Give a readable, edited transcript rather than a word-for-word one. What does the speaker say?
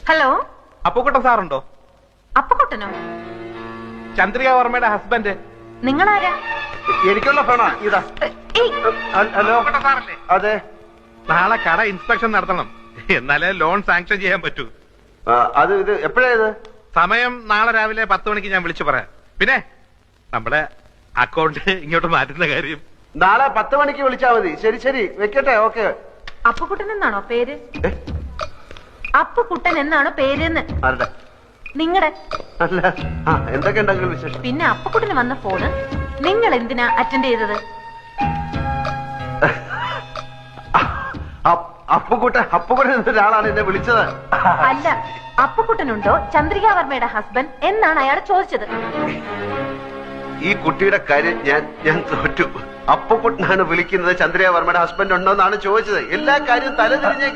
Hello, Appukuttan സാറുണ്ടോ? അപ്പുക്കുട്ടനോ? Chandrika വർമ്മയുടെ husband. നിങ്ങളാരാ? എനിക്കുള്ള ഫോണാ ഇതാ. ഹലോ, അതെ. നാളെ കട ഇൻസ്പെക്ഷൻ നടത്തണം, എന്നാലേ ലോൺ സാങ്ഷൻ ചെയ്യാൻ പറ്റൂ. അത് ഇത് എപ്പോഴാ ഇത്? സമയം നാളെ രാവിലെ 10 മണിക്ക് ഞാൻ വിളിച്ചു പറയാം. പിന്നെ നമ്മുടെ അക്കൗണ്ട് ഇങ്ങോട്ട് മാറ്റുന്ന കാര്യം നാളെ 10 മണിക്ക് വിളിച്ചാ മതി. ശരി ശരി, വെക്കട്ടെ. ഓക്കെ. അപ്പുക്കുട്ടൻ എന്നാണോ പേര്? അപ്പുക്കുട്ടൻ എന്നാണോ പേരെന്ന്? ആരുടെ? നിങ്ങളുടെ. അല്ല, എന്തൊക്കെ ഉണ്ടെങ്കിലും വിശേഷം. പിന്നെ അപ്പുക്കുട്ടന് വന്ന ഫോണ് നിങ്ങൾ എന്തിനാ അറ്റൻഡ് ചെയ്തത്? അപ്പുക്കുട്ടൻ എന്നൊരാളാണ് എന്നെ വിളിച്ചത്. അല്ല, അപ്പുക്കുട്ടനുണ്ടോ ചന്ദ്രികാവർമ്മയുടെ ഹസ്ബൻഡ് എന്നാണ് അയാൾ ചോദിച്ചത്. ഈ കുട്ടിയുടെ കാര്യം ഞാൻ തോറ്റു. അപ്പുക്കുട്ടനാണ് വിളിക്കുന്നത്. ചന്ദ്രിക വർമ്മയുടെ ഹസ്ബൻഡ് ഉണ്ടോ എന്നാണ് ചോദിച്ചത്. എല്ലാ കാര്യവും തലതിരിഞ്ഞേ